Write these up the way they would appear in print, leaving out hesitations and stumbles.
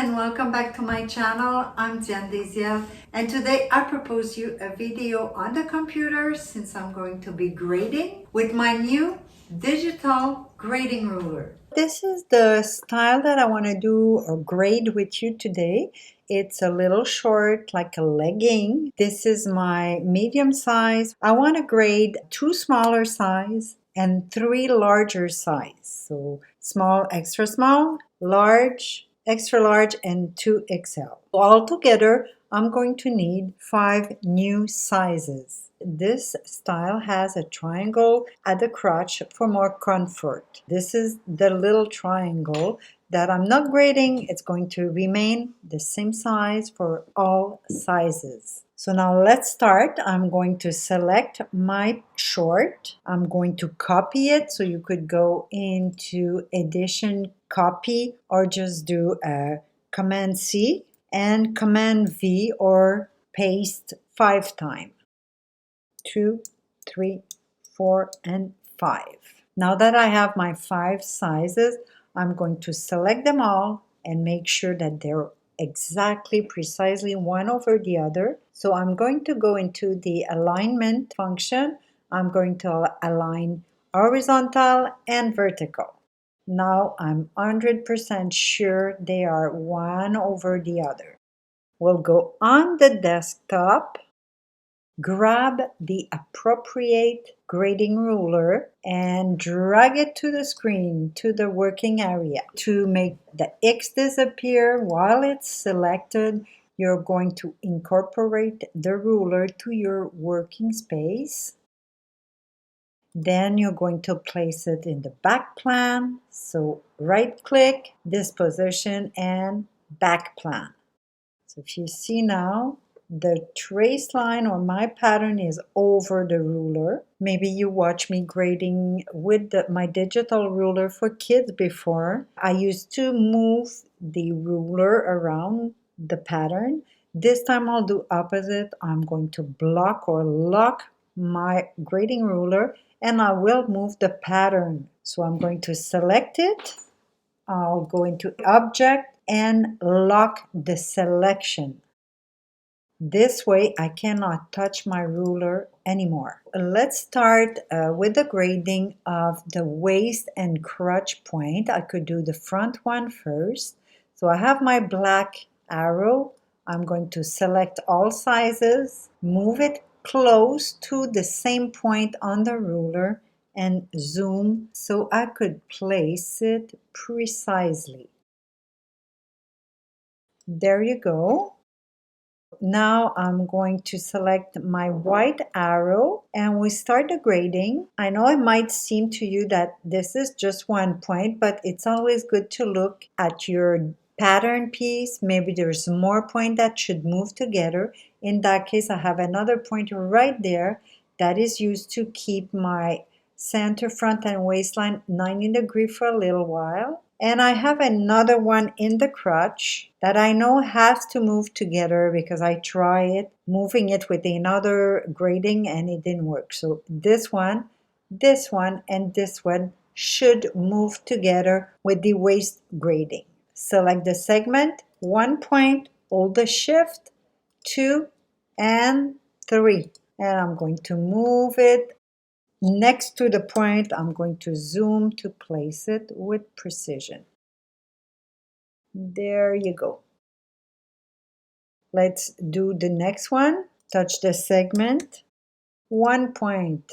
and welcome back to my channel. I'm Diane Deziel, and today I propose you a video on the computer since I'm going to be grading with my new digital grading ruler. This is the style that I want to do or grade with you today. It's a little short, like a legging. This is my medium size. I want to grade 2 smaller size and 3 larger size. So small, extra small, large, extra large, and 2XL. Altogether, I'm going to need 5 new sizes. This style has a triangle at the crotch for more comfort. This is the little triangle that I'm not grading. It's going to remain the same size for all sizes. So now let's start. I'm going to select my short. I'm going to copy it, so you could go into Edition, Copy, or just do a Command C and Command V or paste 5 times. 2, 3, 4, and 5. Now that I have my 5 sizes, I'm going to select them all and make sure that they're exactly precisely one over the other. So I'm going to go into the alignment function. I'm going to align horizontal and vertical. Now I'm 100% sure they are one over the other. We'll go on the desktop, grab the appropriate grading ruler and drag it to the screen, to the working area. To make the X disappear while it's selected, you're going to incorporate the ruler to your working space. Then you're going to place it in the back plan. So right click, this position, and back plan. So if you see now, the trace line or my pattern is over the ruler. Maybe you watch me grading with my digital ruler for kids before. I used to move the ruler around the pattern. This time I'll do opposite. I'm going to block or lock my grading ruler and I will move the pattern. So I'm going to select it. I'll go into Object and lock the selection. This way I cannot touch my ruler anymore. Let's start with the grading of the waist and crotch point. I could do the front one first. So I have my black arrow. I'm going to select all sizes, move it close to the same point on the ruler and zoom so I could place it precisely. There you go. Now I'm going to select my white arrow and we start the grading. I know it might seem to you that this is just one point, but it's always good to look at your pattern piece. Maybe there's more point that should move together. In that case, I have another point right there that is used to keep my center, front, and waistline 90 degrees for a little while. And I have another one in the crotch that I know has to move together because I tried moving it with another grading and it didn't work. So this one, and this one should move together with the waist grading. Select the segment, 1 point, hold the shift, 2 and 3. And I'm going to move it next to the point. I'm going to zoom to place it with precision. There you go. Let's do the next one. Touch the segment. 1 point,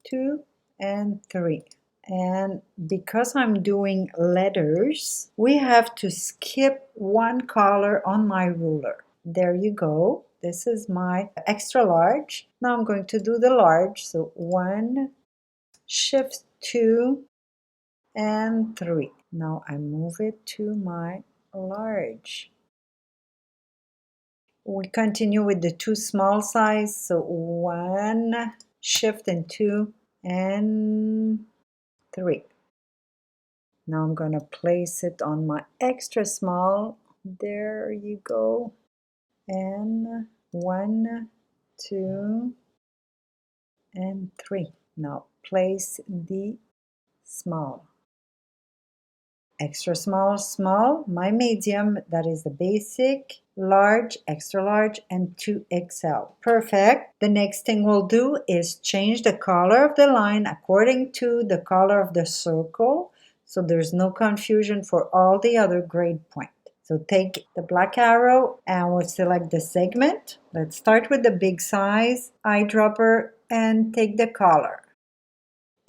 2 and 3. And because I'm doing letters, we have to skip one color on my ruler. There you go. This is my extra large. Now I'm going to do the large. So 1, shift 2 and 3. Now I move it to my large. We continue with the 2 small size. So 1, shift, and 2 and 3. Now I'm going to place it on my extra small. There you go. And 1, 2, and 3. Now place the small. extra small, small, my medium, that is the basic, large, extra large, and 2XL. Perfect. The next thing we'll do is change the color of the line according to the color of the circle, so there's no confusion for all the other grade points. So take the black arrow and we'll select the segment. Let's start with the big size eyedropper and take the color.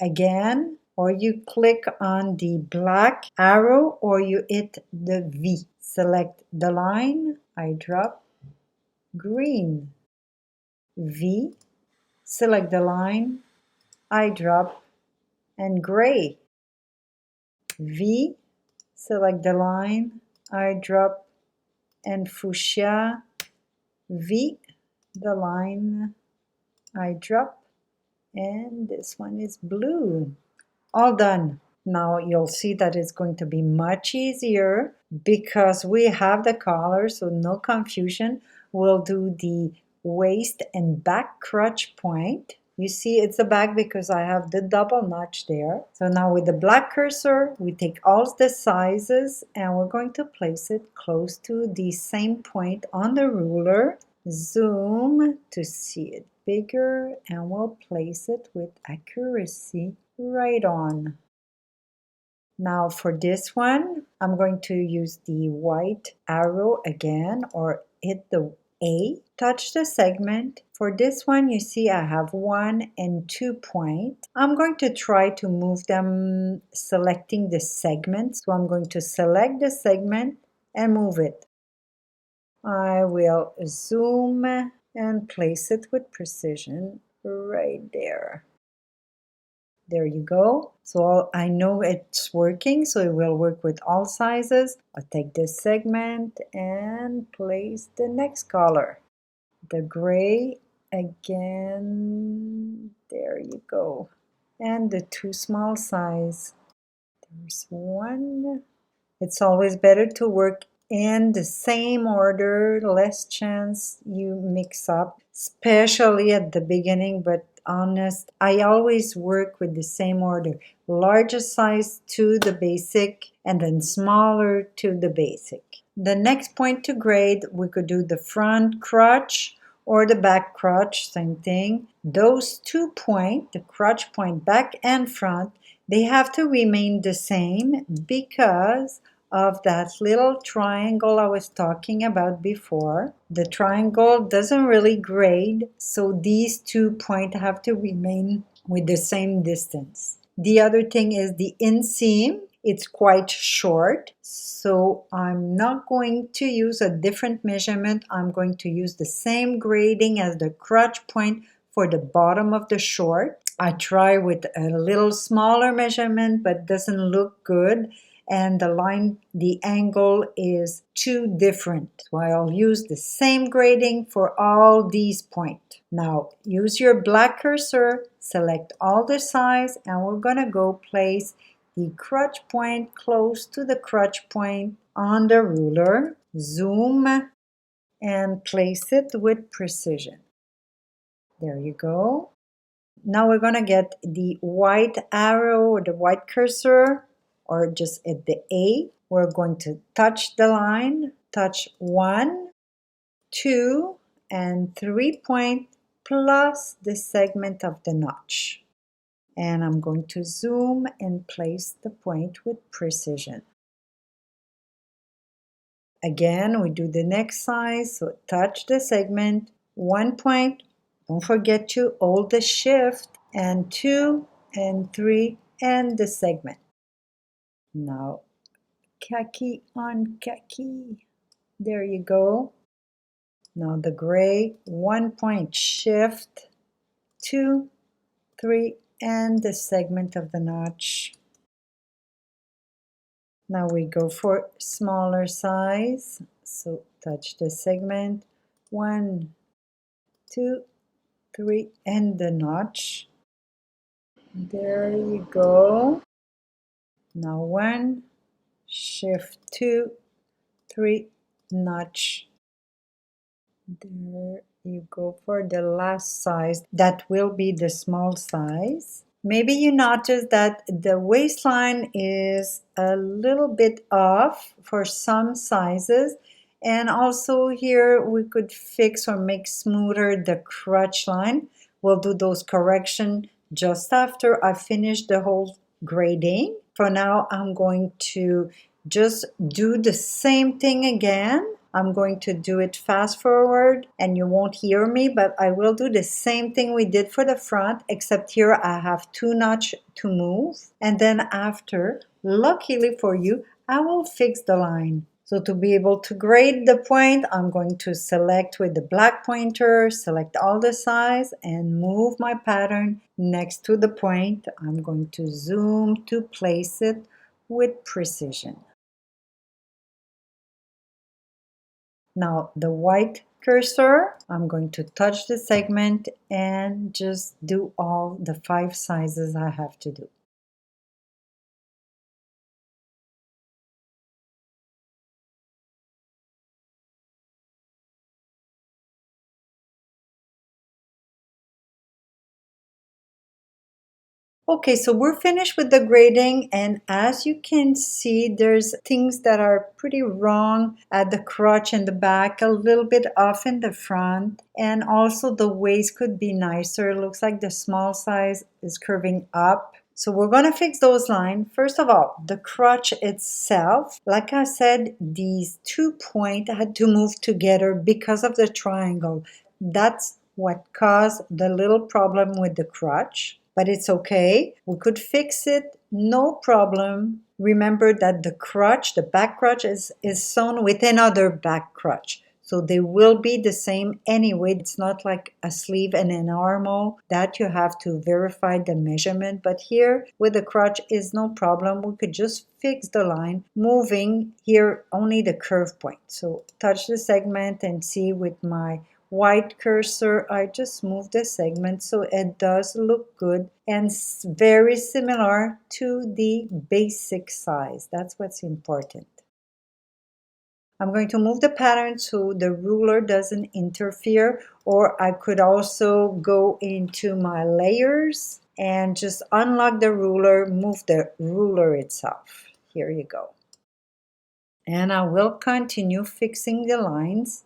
Again, or you click on the black arrow or you hit the V. Select the line, eyedrop, green, V, select the line, eyedrop, and gray, V, select the line, eyedrop, and fuchsia, V, the line, eyedrop, and this one is blue. All done. Now you'll see that it's going to be much easier because we have the collar, so no confusion. We'll do the waist and back crotch point. You see it's the back because I have the double notch there. So now with the black cursor, we take all the sizes and we're going to place it close to the same point on the ruler. Zoom to see it bigger and we'll place it with accuracy right on. Now for this one, I'm going to use the white arrow again or hit the A, touch the segment. For this one, you see I have 1 and 2 points. I'm going to try to move them selecting the segment. So I'm going to select the segment and move it. I will zoom and place it with precision right there. There you go. So I know it's working, so it will work with all sizes. I'll take this segment and place the next color. The gray again. There you go. And the 2 small size. There's one. It's always better to work in the same order, less chance you mix up, especially at the beginning, but honest, I always work with the same order. Largest size to the basic and then smaller to the basic. The next point to grade, we could do the front crotch or the back crotch, same thing. Those 2 points, the crotch point back and front, they have to remain the same because of that little triangle I was talking about before. The triangle doesn't really grade, so these 2 points have to remain with the same distance. The other thing is the inseam. It's quite short, so I'm not going to use a different measurement. I'm going to use the same grading as the crotch point for the bottom of the short. I try with a little smaller measurement, but doesn't look good. And the line, the angle is too different. So I'll use the same grading for all these points. Now use your black cursor, select all the size, and we're gonna go place the crotch point close to the crotch point on the ruler. Zoom and place it with precision. There you go. Now we're gonna get the white arrow or the white cursor, or just at the A. We're going to touch the line, touch 1, 2, and 3 points plus the segment of the notch. And I'm going to zoom and place the point with precision. Again, we do the next size, so touch the segment, 1 point, don't forget to hold the shift, and 2 and 3 and the segment. Now khaki on khaki. There you go. Now the gray, 1 point shift, 2, 3, and the segment of the notch. Now we go for smaller size. So touch the segment, 1, 2, 3, and the notch. There you go. Now 1, shift 2, 3, notch. There you go for the last size. That will be the small size. Maybe you notice that the waistline is a little bit off for some sizes. And also here we could fix or make smoother the crotch line. We'll do those corrections just after I finish the whole grading. For now, I'm going to just do the same thing again. I'm going to do it fast forward and you won't hear me, but I will do the same thing we did for the front, except here I have 2 notches to move. And then after, luckily for you, I will fix the line. So to be able to grade the point, I'm going to select with the black pointer, select all the size and move my pattern next to the point. I'm going to zoom to place it with precision. Now the white cursor, I'm going to touch the segment and just do all the 5 sizes I have to do. Okay, so we're finished with the grading, and as you can see, there's things that are pretty wrong at the crotch and the back, a little bit off in the front, and also the waist could be nicer. It looks like the small size is curving up. So we're going to fix those lines. First of all, the crotch itself, like I said, these 2 points had to move together because of the triangle. That's what caused the little problem with the crotch. But it's okay. We could fix it, no problem. Remember that the crotch, the back crotch is sewn with another back crotch. So they will be the same anyway. It's not like a sleeve and an armhole that you have to verify the measurement. But here with the crotch is no problem. We could just fix the line, moving here only the curve point. So touch the segment and see with my white cursor, I just move the segment so it does look good and very similar to the basic size. That's what's important. I'm going to move the pattern so the ruler doesn't interfere, or I could also go into my layers and just unlock the ruler, move the ruler itself. Here you go. And I will continue fixing the lines.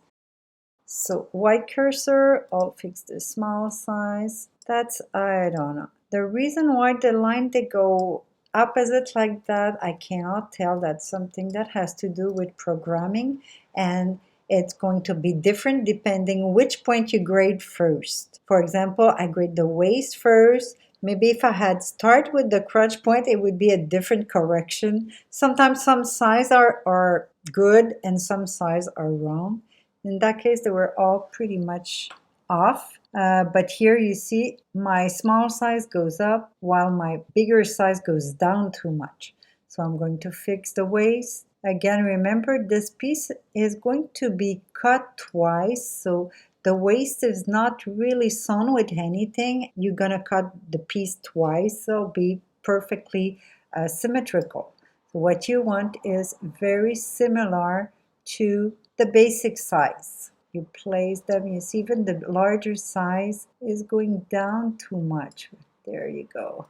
So white cursor, I'll fix the small size. That's, I don't know. The reason why the line they go opposite like that, I cannot tell. That's something that has to do with programming, and it's going to be different depending which point you grade first. For example, I grade the waist first. Maybe if I had start with the crotch point, it would be a different correction. Sometimes some size are good and some size are wrong. In that case, they were all pretty much off. But here you see my small size goes up while my bigger size goes down too much. So I'm going to fix the waist. Again, remember this piece is going to be cut twice. So the waist is not really sewn with anything. You're going to cut the piece twice. So it'll be perfectly symmetrical. So what you want is very similar to the basic size. You place them, you see even the larger size is going down too much. There you go.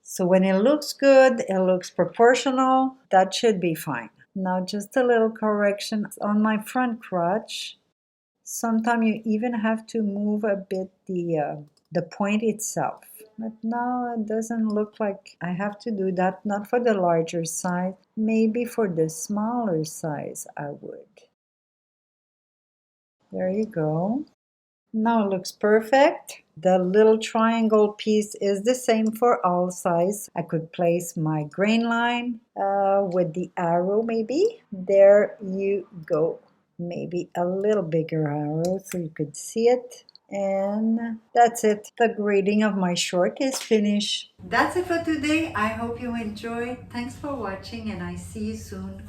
So when it looks good, it looks proportional, that should be fine. Now just a little correction on my front crotch. Sometimes you even have to move a bit the point itself. But now it doesn't look like I have to do that, not for the larger size. Maybe for the smaller size I would. There you go. Now it looks perfect. The little triangle piece is the same for all sides. I could place my grain line with the arrow maybe. There you go. Maybe a little bigger arrow so you could see it. And that's it. The grading of my short is finished. That's it for today. I hope you enjoyed. Thanks for watching and I see you soon.